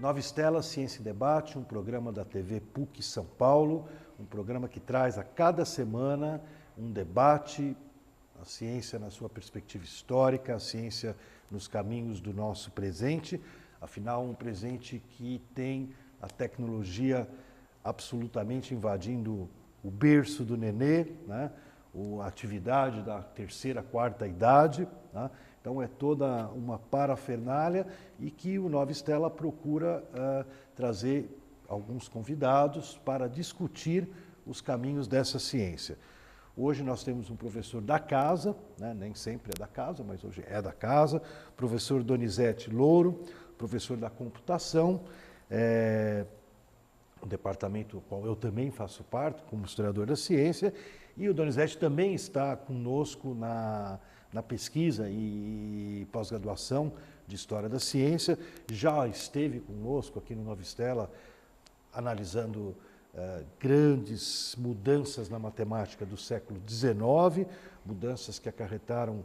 Nova Estela Ciência e Debate, um programa da TV PUC São Paulo, um programa que traz a cada semana um debate, a ciência na sua perspectiva histórica, a ciência nos caminhos do nosso presente, afinal um presente que tem a tecnologia absolutamente invadindo o berço do nenê, né? A atividade da terceira, quarta idade, né? Então é toda uma parafernália e que o Nova Estela procura trazer alguns convidados para discutir os caminhos dessa ciência. Hoje nós temos um professor da casa, né? Nem sempre é da casa, mas hoje é da casa, professor Donizete Louro, professor da computação, um departamento do qual eu também faço parte, como historiador da ciência, e o Donizete também está conosco na pesquisa e pós-graduação de História da Ciência, já esteve conosco aqui no Nova Estela, analisando grandes mudanças na matemática do século XIX, mudanças que acarretaram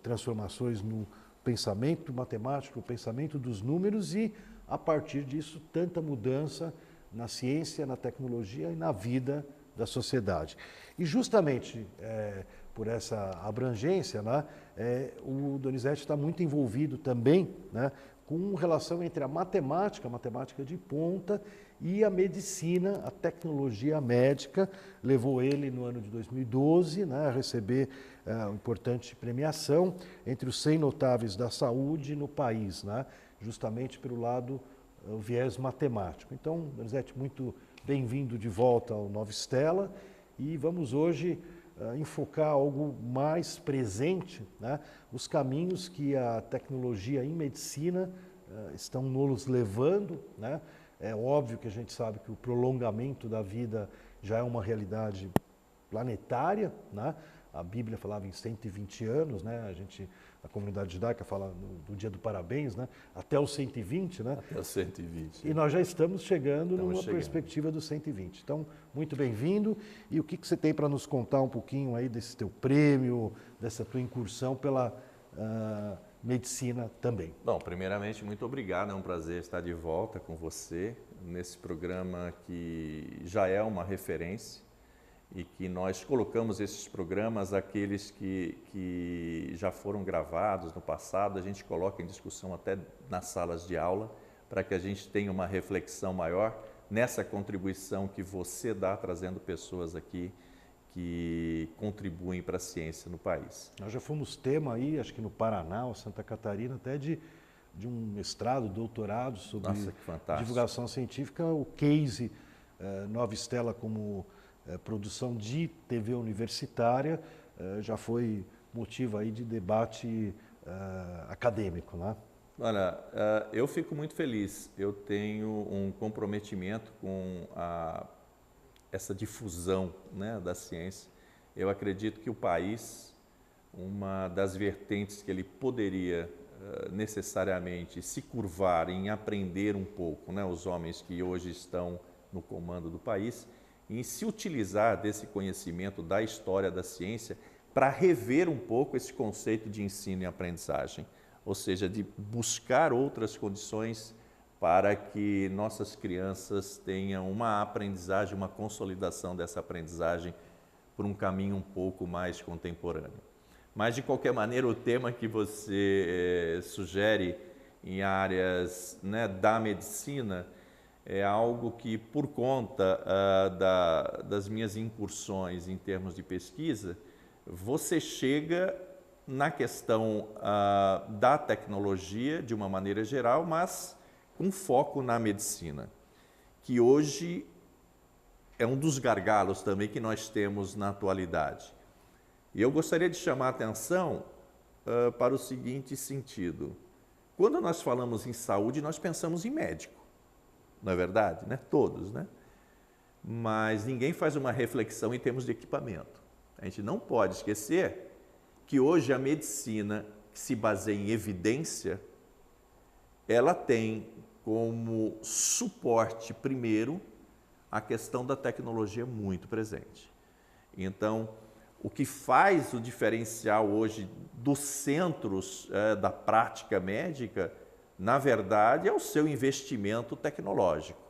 transformações no pensamento matemático, no pensamento dos números e, a partir disso, tanta mudança na ciência, na tecnologia e na vida da sociedade. E justamente por essa abrangência, né, o Donizete está muito envolvido também, né, com relação entre a matemática de ponta e a medicina, a tecnologia médica. Levou ele no ano de 2012, né, a receber uma importante premiação entre os 100 notáveis da saúde no país, né, justamente pelo lado, o viés matemático. Então, Donizete, muito bem-vindo de volta ao Nova Estela e vamos hoje enfocar algo mais presente, né? Os caminhos que a tecnologia em medicina estão nos levando, né? É óbvio que a gente sabe que o prolongamento da vida já é uma realidade planetária, né? A Bíblia falava em 120 anos, né? A comunidade judaica fala do dia do parabéns, né? Até os 120, né? Até os 120. E nós já estamos chegando perspectiva dos 120. Então, muito bem-vindo. E o que você tem para nos contar um pouquinho aí desse teu prêmio, dessa tua incursão pela medicina também? Bom, primeiramente, muito obrigado. É um prazer estar de volta com você nesse programa que já é uma referência e que nós colocamos esses programas, aqueles que já foram gravados no passado, a gente coloca em discussão até nas salas de aula, para que a gente tenha uma reflexão maior nessa contribuição que você dá, trazendo pessoas aqui que contribuem para a ciência no país. Nós já fomos tema aí, acho que no Paraná ou Santa Catarina, até de um mestrado, doutorado sobre divulgação científica, o case Nova Estela como produção de TV universitária já foi motivo aí de debate acadêmico, né? Olha, eu fico muito feliz. Eu tenho um comprometimento com essa difusão, né, da ciência. Eu acredito que o país, uma das vertentes que ele poderia necessariamente se curvar em aprender um pouco, né, os homens que hoje estão no comando do país, em se utilizar desse conhecimento da história da ciência para rever um pouco esse conceito de ensino e aprendizagem, ou seja, de buscar outras condições para que nossas crianças tenham uma aprendizagem, uma consolidação dessa aprendizagem por um caminho um pouco mais contemporâneo. Mas, de qualquer maneira, o tema que você sugere em áreas, né, da medicina é algo que, por conta das minhas incursões em termos de pesquisa, você chega na questão da tecnologia de uma maneira geral, mas com foco na medicina, que hoje é um dos gargalos também que nós temos na atualidade. E eu gostaria de chamar a atenção para o seguinte sentido. Quando nós falamos em saúde, nós pensamos em médico. Não é verdade? Né? Todos, né? Mas ninguém faz uma reflexão em termos de equipamento. A gente não pode esquecer que hoje a medicina, que se baseia em evidência, ela tem como suporte, primeiro, a questão da tecnologia muito presente. Então, o que faz o diferencial hoje dos centros da prática médica Na verdade, é o seu investimento tecnológico.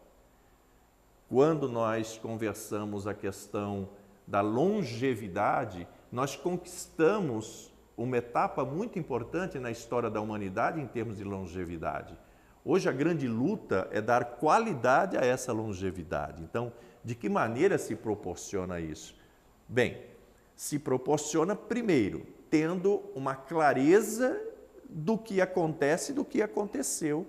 Quando nós conversamos a questão da longevidade, nós conquistamos uma etapa muito importante na história da humanidade em termos de longevidade. Hoje a grande luta é dar qualidade a essa longevidade. Então, de que maneira se proporciona isso? Bem, se proporciona primeiro tendo uma clareza do que acontece, do que aconteceu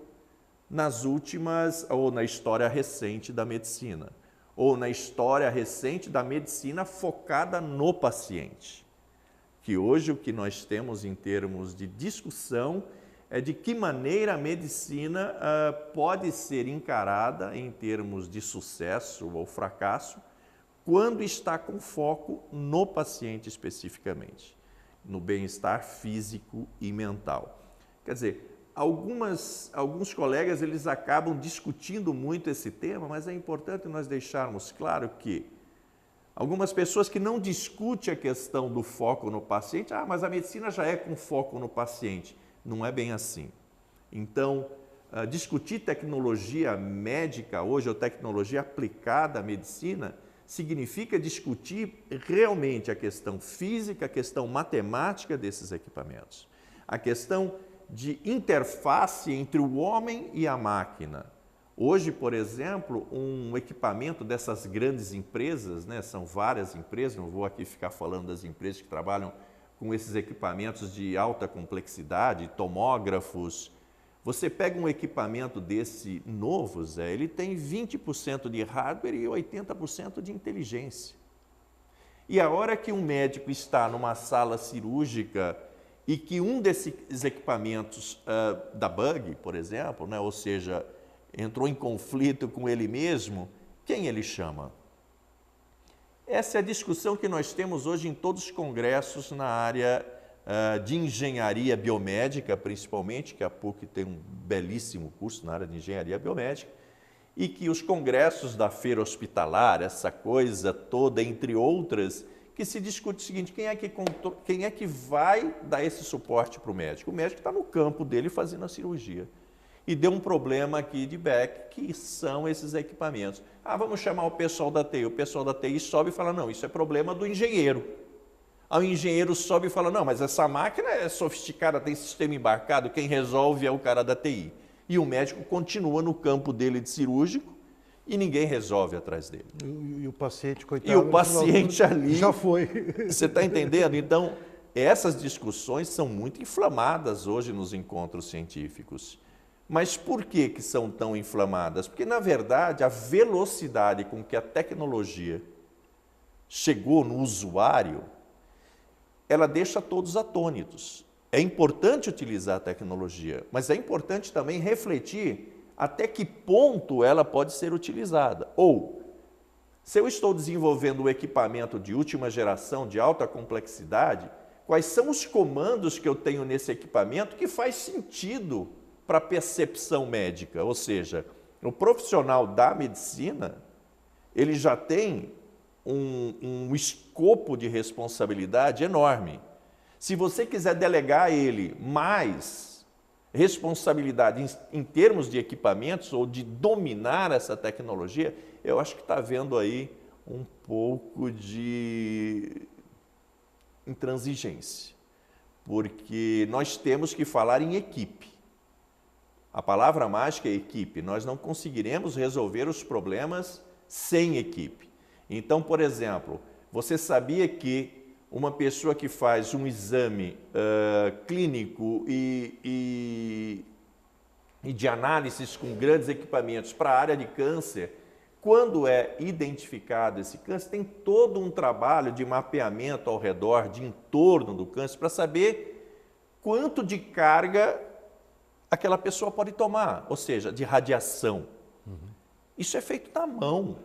nas últimas, ou na história recente da medicina, ou na história recente da medicina focada no paciente. Que hoje o que nós temos em termos de discussão é de que maneira a medicina pode ser encarada em termos de sucesso ou fracasso quando está com foco no paciente especificamente, no bem-estar físico e mental. Quer dizer, alguns colegas eles acabam discutindo muito esse tema, mas é importante nós deixarmos claro que algumas pessoas que não discutem a questão do foco no paciente, mas a medicina já é com foco no paciente. Não é bem assim. Então, discutir tecnologia médica hoje, ou tecnologia aplicada à medicina, significa discutir realmente a questão física, a questão matemática desses equipamentos, a questão de interface entre o homem e a máquina. Hoje, por exemplo, um equipamento dessas grandes empresas, né, são várias empresas, não vou aqui ficar falando das empresas que trabalham com esses equipamentos de alta complexidade, tomógrafos. Você pega um equipamento desse novo, Zé, ele tem 20% de hardware e 80% de inteligência. E a hora que um médico está numa sala cirúrgica e que um desses equipamentos dá bug, por exemplo, né, ou seja, entrou em conflito com ele mesmo, quem ele chama? Essa é a discussão que nós temos hoje em todos os congressos na área de engenharia biomédica, principalmente, que a PUC tem um belíssimo curso na área de engenharia biomédica, e que os congressos da feira hospitalar, essa coisa toda, entre outras, que se discute o seguinte, quem é que vai dar esse suporte para o médico? O médico está no campo dele fazendo a cirurgia. E deu um problema aqui de back, que são esses equipamentos. Vamos chamar o pessoal da TI. O pessoal da TI sobe e fala, não, isso é problema do engenheiro. Aí o engenheiro sobe e fala, não, mas essa máquina é sofisticada, tem sistema embarcado, quem resolve é o cara da TI. E o médico continua no campo dele de cirúrgico e ninguém resolve atrás dele. E o paciente, coitado... E o paciente ali... Já foi. Você está entendendo? Então, essas discussões são muito inflamadas hoje nos encontros científicos. Mas por que são tão inflamadas? Porque, na verdade, a velocidade com que a tecnologia chegou no usuário, ela deixa todos atônitos. É importante utilizar a tecnologia, mas é importante também refletir até que ponto ela pode ser utilizada. Ou, se eu estou desenvolvendo um equipamento de última geração, de alta complexidade, quais são os comandos que eu tenho nesse equipamento que faz sentido para a percepção médica? Ou seja, o profissional da medicina, ele já tem um escopo de responsabilidade enorme. Se você quiser delegar a ele mais responsabilidade em termos de equipamentos ou de dominar essa tecnologia, eu acho que está havendo aí um pouco de intransigência, porque nós temos que falar em equipe. A palavra mágica é equipe. Nós não conseguiremos resolver os problemas sem equipe. Então, por exemplo, você sabia que uma pessoa que faz um exame clínico e de análises com grandes equipamentos para a área de câncer, quando é identificado esse câncer, tem todo um trabalho de mapeamento ao redor, de entorno do câncer, para saber quanto de carga aquela pessoa pode tomar, ou seja, de radiação. Isso é feito na mão,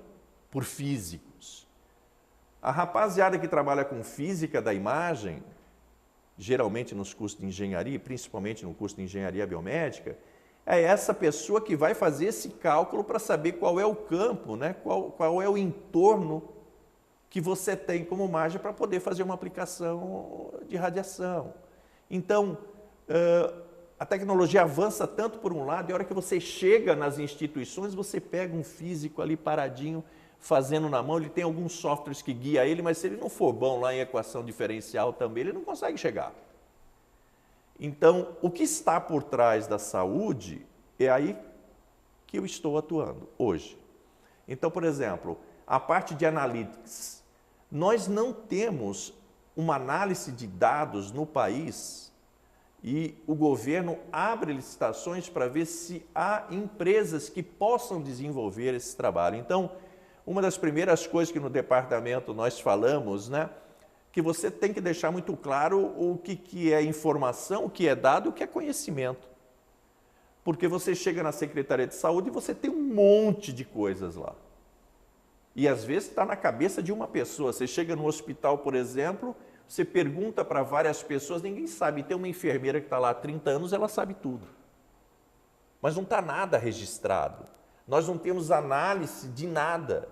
por físicos. A rapaziada que trabalha com física da imagem, geralmente nos cursos de engenharia, principalmente no curso de engenharia biomédica, é essa pessoa que vai fazer esse cálculo para saber qual é o campo, né? qual é o entorno que você tem como margem para poder fazer uma aplicação de radiação. Então, A tecnologia avança tanto por um lado, e a hora que você chega nas instituições, você pega um físico ali paradinho, fazendo na mão, ele tem alguns softwares que guia ele, mas se ele não for bom lá em equação diferencial também, ele não consegue chegar. Então, o que está por trás da saúde é aí que eu estou atuando hoje. Então, por exemplo, a parte de analytics, nós não temos uma análise de dados no país e o governo abre licitações para ver se há empresas que possam desenvolver esse trabalho. Então, uma das primeiras coisas que no departamento nós falamos, né, que você tem que deixar muito claro o que é informação, o que é dado, o que é conhecimento. Porque você chega na Secretaria de Saúde e você tem um monte de coisas lá. E às vezes está na cabeça de uma pessoa. Você chega no hospital, por exemplo, você pergunta para várias pessoas, ninguém sabe. Tem uma enfermeira que está lá há 30 anos, ela sabe tudo. Mas não está nada registrado. Nós não temos análise de nada.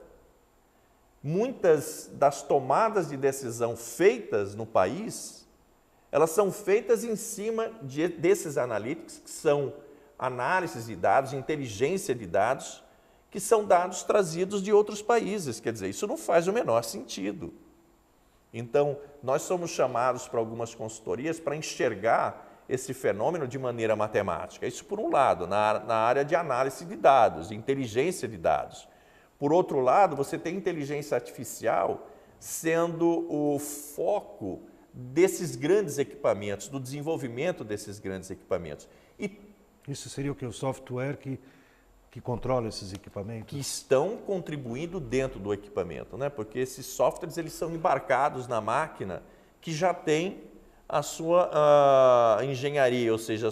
Muitas das tomadas de decisão feitas no país, elas são feitas em cima desses analytics, que são análises de dados, inteligência de dados, que são dados trazidos de outros países. Quer dizer, isso não faz o menor sentido. Então, nós somos chamados para algumas consultorias para enxergar esse fenômeno de maneira matemática. Isso por um lado, na área de análise de dados, de inteligência de dados. Por outro lado, você tem inteligência artificial sendo o foco desses grandes equipamentos, do desenvolvimento desses grandes equipamentos. E isso seria o que? O software que controla esses equipamentos? Que estão contribuindo dentro do equipamento, né? Porque esses softwares eles são embarcados na máquina que já tem a sua engenharia, ou seja,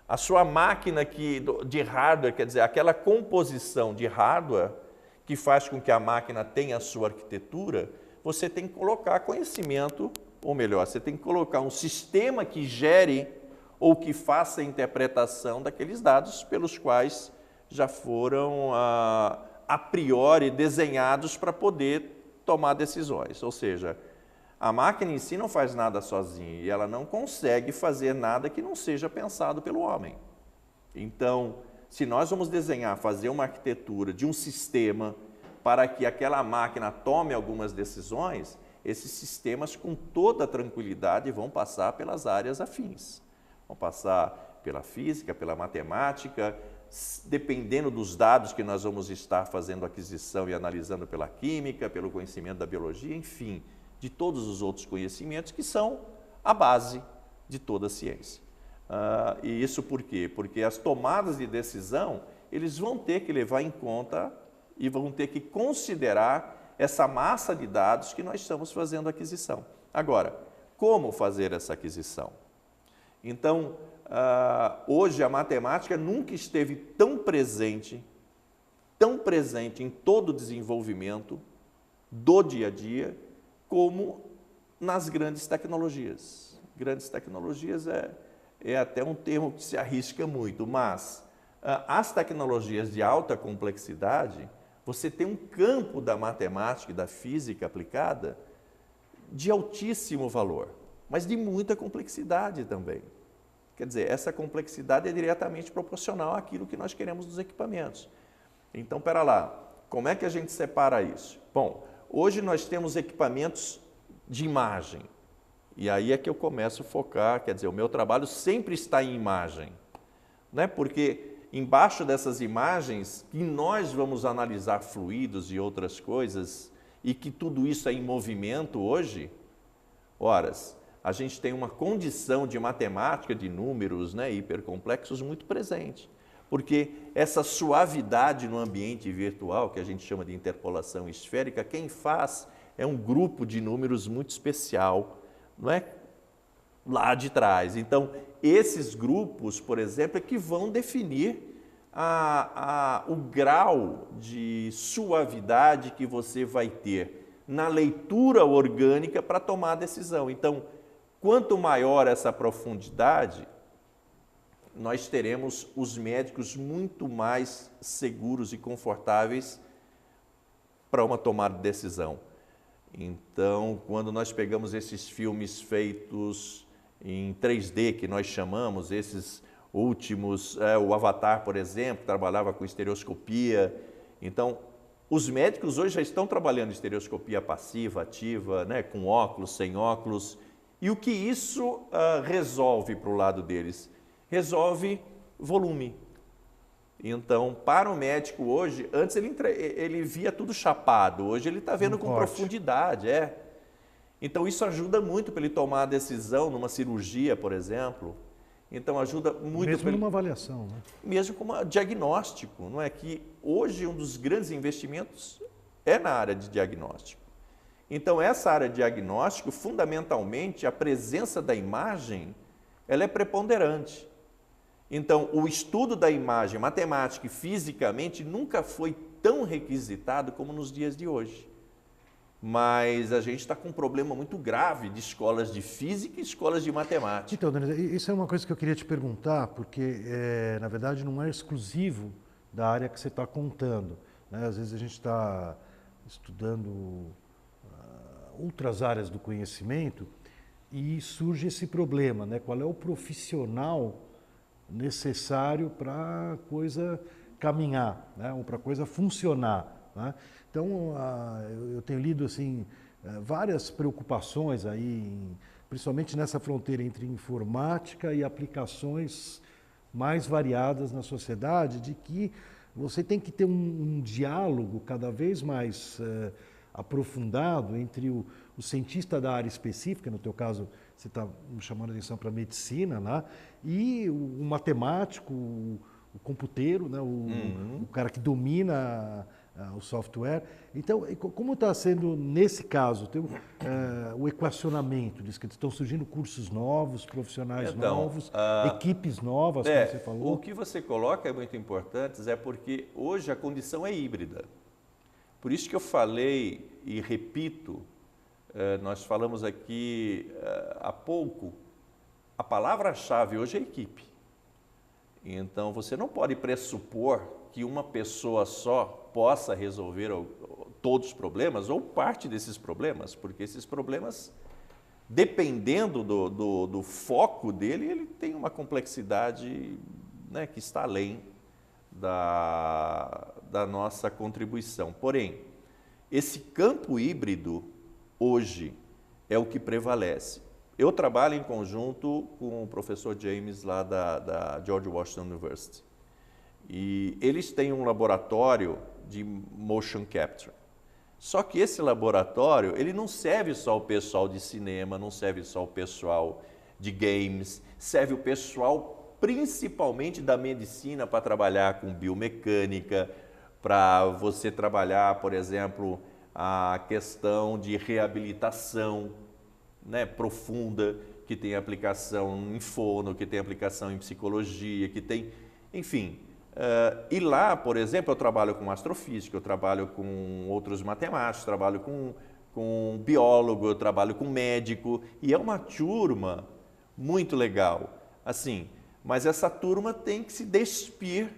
a sua máquina de hardware, quer dizer, aquela composição de hardware que faz com que a máquina tenha a sua arquitetura, você tem que colocar conhecimento, ou melhor, você tem que colocar um sistema que gere ou que faça a interpretação daqueles dados pelos quais já foram a priori desenhados para poder tomar decisões. Ou seja, a máquina em si não faz nada sozinha e ela não consegue fazer nada que não seja pensado pelo homem. Então, se nós vamos desenhar, fazer uma arquitetura de um sistema para que aquela máquina tome algumas decisões, esses sistemas com toda tranquilidade vão passar pelas áreas afins. Vão passar pela física, pela matemática, dependendo dos dados que nós vamos estar fazendo aquisição e analisando pela química, pelo conhecimento da biologia, enfim, de todos os outros conhecimentos que são a base de toda a ciência. E isso por quê? Porque as tomadas de decisão, eles vão ter que levar em conta e vão ter que considerar essa massa de dados que nós estamos fazendo aquisição. Agora, como fazer essa aquisição? Então, hoje a matemática nunca esteve tão presente em todo o desenvolvimento do dia a dia, como nas grandes tecnologias. Grandes tecnologias é até um termo que se arrisca muito, mas as tecnologias de alta complexidade, você tem um campo da matemática e da física aplicada de altíssimo valor, mas de muita complexidade também. Quer dizer, essa complexidade é diretamente proporcional àquilo que nós queremos dos equipamentos. Então, pera lá, como é que a gente separa isso? Bom, hoje nós temos equipamentos de imagem, e aí é que eu começo a focar, quer dizer, o meu trabalho sempre está em imagem, né? Porque embaixo dessas imagens, que nós vamos analisar fluidos e outras coisas, e que tudo isso é em movimento hoje, horas, a gente tem uma condição de matemática, de números, né, hipercomplexos muito presente. Porque essa suavidade no ambiente virtual, que a gente chama de interpolação esférica, quem faz é um grupo de números muito especial, não é? Lá de trás. Então, esses grupos, por exemplo, é que vão definir o grau de suavidade que você vai ter na leitura orgânica para tomar a decisão. Então, quanto maior essa profundidade, nós teremos os médicos muito mais seguros e confortáveis para uma tomada de decisão. Então, quando nós pegamos esses filmes feitos em 3D, que nós chamamos, esses últimos, o Avatar, por exemplo, trabalhava com estereoscopia. Então, os médicos hoje já estão trabalhando estereoscopia passiva, ativa, né, com óculos, sem óculos. E o que isso resolve para o lado deles? Resolve volume. Então, para o médico hoje, antes ele via tudo chapado, hoje ele está vendo com profundidade. Então, isso ajuda muito para ele tomar a decisão numa cirurgia, por exemplo. Então, ajuda muito. Mesmo numa avaliação, né? Mesmo como diagnóstico, não é? Que hoje um dos grandes investimentos é na área de diagnóstico. Então, essa área de diagnóstico, fundamentalmente, a presença da imagem, ela é preponderante. Então, o estudo da imagem, matemática e fisicamente, nunca foi tão requisitado como nos dias de hoje. Mas a gente está com um problema muito grave de escolas de física e escolas de matemática. Então, Denis, isso é uma coisa que eu queria te perguntar, porque, na verdade, não é exclusivo da área que você está contando, né? Às vezes a gente está estudando outras áreas do conhecimento e surge esse problema, né? Qual é o profissional necessário para a coisa caminhar, né? Ou para a coisa funcionar, né? Então, eu tenho lido assim, várias preocupações aí, principalmente nessa fronteira entre informática e aplicações mais variadas na sociedade, de que você tem que ter um diálogo cada vez mais aprofundado entre o cientista da área específica, no teu caso você está me chamando a atenção para a medicina, né? E o matemático, o computeiro, né? O cara que domina o software. Então, como está sendo, nesse caso, o equacionamento? Diz que estão surgindo cursos novos, profissionais novos, equipes novas, como você falou. O que você coloca é muito importante, porque hoje a condição é híbrida. Por isso que eu falei e repito, nós falamos aqui há pouco, a palavra-chave hoje é equipe. Então, você não pode pressupor que uma pessoa só possa resolver todos os problemas ou parte desses problemas, porque esses problemas, dependendo do foco dele, ele tem uma complexidade, né, que está além da nossa contribuição. Porém, esse campo híbrido, hoje, é o que prevalece. Eu trabalho em conjunto com o professor James, lá da George Washington University. E eles têm um laboratório de motion capture. Só que esse laboratório, ele não serve só o pessoal de cinema, não serve só o pessoal de games, serve o pessoal principalmente da medicina para trabalhar com biomecânica, para você trabalhar, por exemplo, a questão de reabilitação, né, profunda, que tem aplicação em fono, que tem aplicação em psicologia, que tem, enfim. E lá, por exemplo, eu trabalho com astrofísica, eu trabalho com outros matemáticos, trabalho com biólogo, eu trabalho com médico, e é uma turma muito legal. Assim, mas essa turma tem que se despir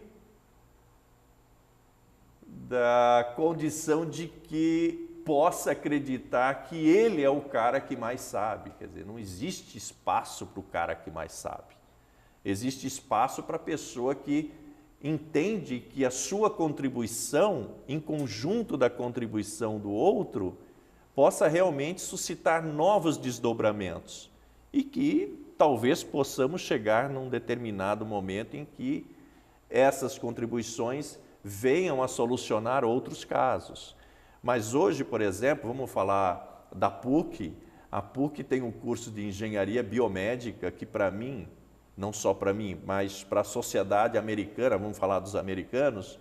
da condição de que possa acreditar que ele é o cara que mais sabe. Quer dizer, não existe espaço para o cara que mais sabe. Existe espaço para a pessoa que entende que a sua contribuição, em conjunto da contribuição do outro, possa realmente suscitar novos desdobramentos e que talvez possamos chegar num determinado momento em que essas contribuições venham a solucionar outros casos. Mas hoje, por exemplo, vamos falar da PUC. A PUC tem um curso de engenharia biomédica que, para mim, não só para mim, mas para a sociedade americana, vamos falar dos americanos,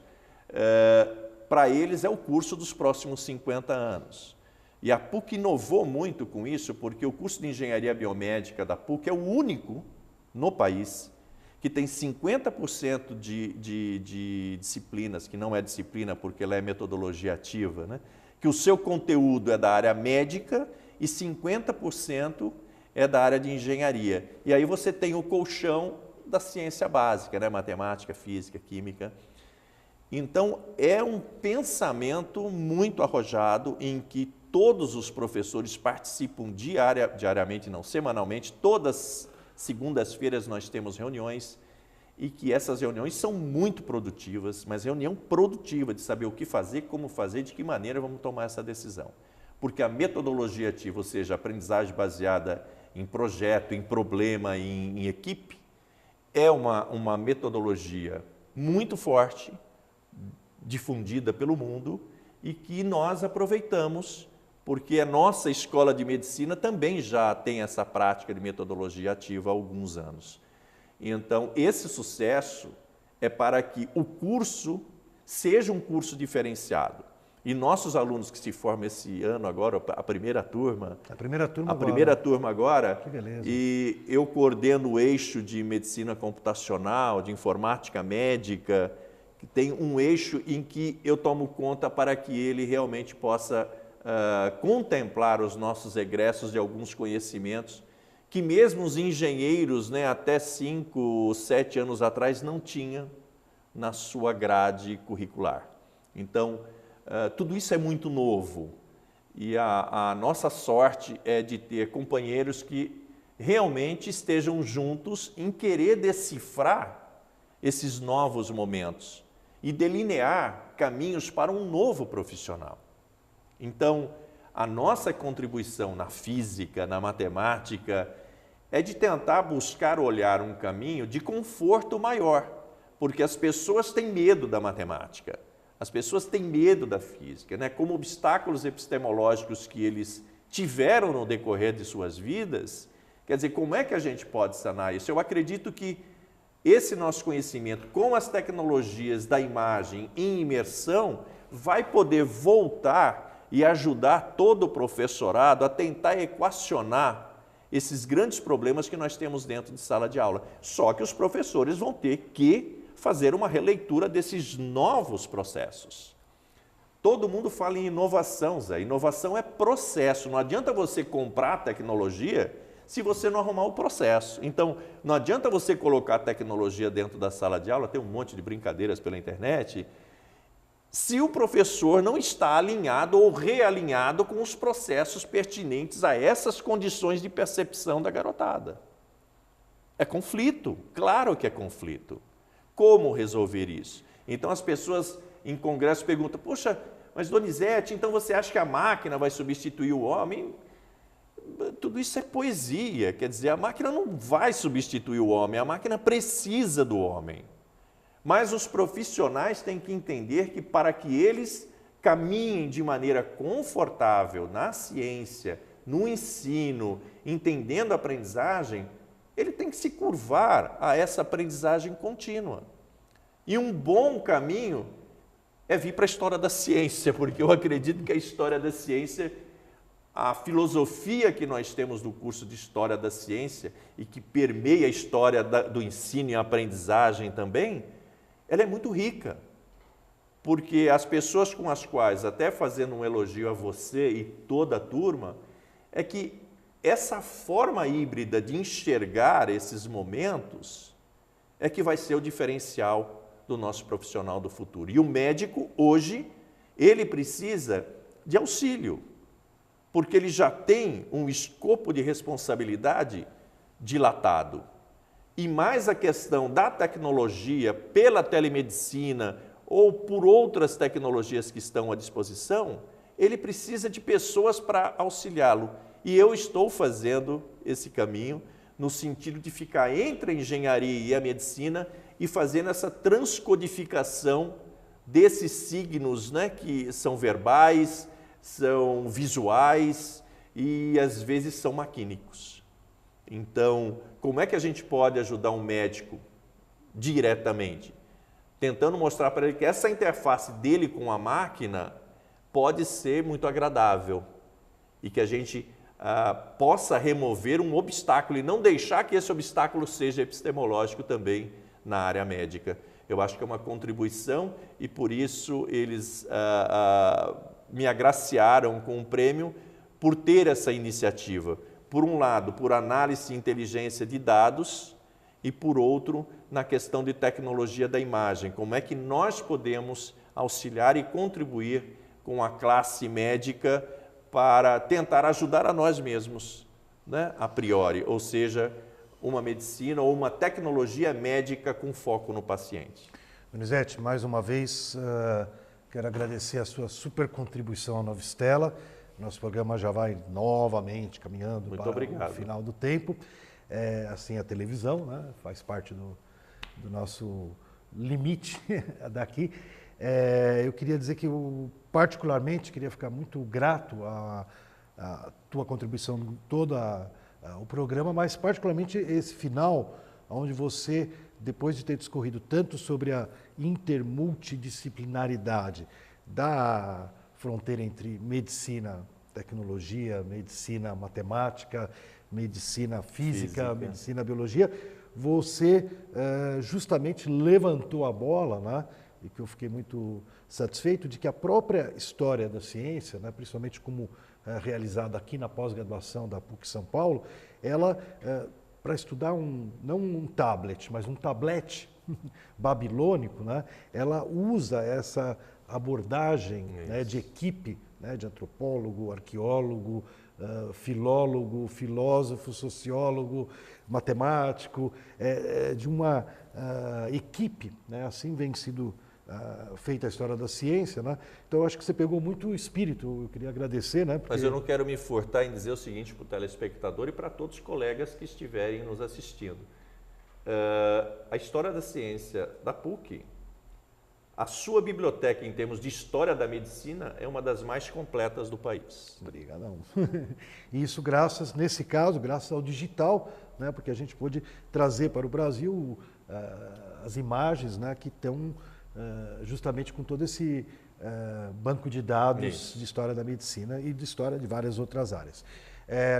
para eles é o curso dos próximos 50 anos. E a PUC inovou muito com isso, porque o curso de engenharia biomédica da PUC é o único no país que tem 50% de disciplinas, que não é disciplina porque ela é metodologia ativa, né? Que o seu conteúdo é da área médica e 50% é da área de engenharia. E aí você tem o colchão da ciência básica, né? Matemática, física, química. Então, é um pensamento muito arrojado em que todos os professores participam diariamente, não, semanalmente, todas segundas-feiras nós temos reuniões e que essas reuniões são muito produtivas, mas reunião produtiva de saber o que fazer, como fazer, de que maneira vamos tomar essa decisão. Porque a metodologia ativa, ou seja, a aprendizagem baseada em projeto, em problema, em equipe, é uma metodologia muito forte, difundida pelo mundo e que nós aproveitamos, porque a nossa escola de medicina também já tem essa prática de metodologia ativa há alguns anos. Então, esse sucesso é para que o curso seja um curso diferenciado. E nossos alunos que se formam esse ano agora, a primeira turma... A primeira turma agora. Que beleza. E eu coordeno o eixo de medicina computacional, de informática médica, que tem um eixo em que eu tomo conta para que ele realmente possa contemplar os nossos egressos de alguns conhecimentos que mesmo os engenheiros, né, até 5, 7 anos atrás, não tinham na sua grade curricular. Então, tudo isso é muito novo e a nossa sorte é de ter companheiros que realmente estejam juntos em querer decifrar esses novos momentos e delinear caminhos para um novo profissional. Então, a nossa contribuição na física, na matemática, é de tentar buscar olhar um caminho de conforto maior, porque as pessoas têm medo da matemática, as pessoas têm medo da física, né? Como obstáculos epistemológicos que eles tiveram no decorrer de suas vidas. Quer dizer, como é que a gente pode sanar isso? Eu acredito que esse nosso conhecimento com as tecnologias da imagem em imersão vai poder voltar e ajudar todo o professorado a tentar equacionar esses grandes problemas que nós temos dentro de sala de aula. Só que os professores vão ter que fazer uma releitura desses novos processos. Todo mundo fala em inovação, Zé. Inovação é processo. Não adianta você comprar a tecnologia se você não arrumar o processo. Então, não adianta você colocar a tecnologia dentro da sala de aula, tem um monte de brincadeiras pela internet, se o professor não está alinhado ou realinhado com os processos pertinentes a essas condições de percepção da garotada. É conflito, claro que é conflito. Como resolver isso? Então as pessoas em congresso perguntam, poxa, mas Donizete, então você acha que a máquina vai substituir o homem? Tudo isso é poesia, quer dizer, a máquina não vai substituir o homem, a máquina precisa do homem. Mas os profissionais têm que entender que para que eles caminhem de maneira confortável na ciência, no ensino, entendendo a aprendizagem, ele tem que se curvar a essa aprendizagem contínua. E um bom caminho é vir para a história da ciência, porque eu acredito que a história da ciência, a filosofia que nós temos no curso de História da Ciência e que permeia a história do ensino e a aprendizagem também, ela é muito rica, porque as pessoas com as quais, até fazendo um elogio a você e toda a turma, é que essa forma híbrida de enxergar esses momentos é que vai ser o diferencial do nosso profissional do futuro. E o médico, hoje, ele precisa de auxílio, porque ele já tem um escopo de responsabilidade dilatado. E mais a questão da tecnologia pela telemedicina ou por outras tecnologias que estão à disposição, ele precisa de pessoas para auxiliá-lo. E eu estou fazendo esse caminho no sentido de ficar entre a engenharia e a medicina e fazendo essa transcodificação desses signos, né, que são verbais, são visuais e às vezes são maquínicos. Então, como é que a gente pode ajudar um médico diretamente? Tentando mostrar para ele que essa interface dele com a máquina pode ser muito agradável e que a gente possa remover um obstáculo e não deixar que esse obstáculo seja epistemológico também na área médica. Eu acho que é uma contribuição e por isso eles me agraciaram com um prêmio por ter essa iniciativa. Por um lado, por análise e inteligência de dados e por outro, na questão de tecnologia da imagem. Como é que nós podemos auxiliar e contribuir com a classe médica para tentar ajudar a nós mesmos, né, a priori, ou seja, uma medicina ou uma tecnologia médica com foco no paciente. Donizete, mais uma vez, quero agradecer a sua super contribuição à Nova Stella. Nosso programa já vai novamente caminhando para o final do tempo. Assim, a televisão, né, faz parte do nosso limite daqui. Eu queria dizer que eu, particularmente, queria ficar muito grato à tua contribuição em todo o programa, mas particularmente esse final, onde você, depois de ter discorrido tanto sobre a intermultidisciplinaridade da fronteira entre medicina, tecnologia, medicina, matemática, medicina física, medicina, biologia, você justamente levantou a bola, né? E que eu fiquei muito satisfeito de que a própria história da ciência, né, principalmente como realizada aqui na pós-graduação da PUC São Paulo, ela, para estudar não um tablet, mas um tablete babilônico, né, ela usa essa abordagem, né, de equipe, né, de antropólogo, arqueólogo, filólogo, filósofo, sociólogo, matemático, de uma equipe, né, assim vem sido feita a história da ciência, né? Então eu acho que você pegou muito o espírito, eu queria agradecer, né? Mas eu não quero me furtar em dizer o seguinte para o telespectador e para todos os colegas que estiverem nos assistindo. A história da ciência da PUC, a sua biblioteca em termos de história da medicina é uma das mais completas do país. Obrigadão. E isso nesse caso, graças ao digital, né? Porque a gente pôde trazer para o Brasil as imagens, né, que estão justamente com todo esse banco de dados de história da medicina e de história de várias outras áreas.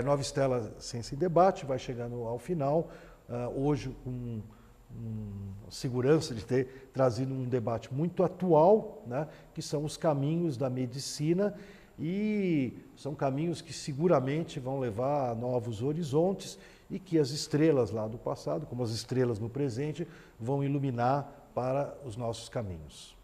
Nova Stella Ciência em Debate vai chegando ao final, hoje com segurança de ter trazido um debate muito atual, né, que são os caminhos da medicina, e são caminhos que seguramente vão levar a novos horizontes e que as estrelas lá do passado, como as estrelas no presente, vão iluminar para os nossos caminhos.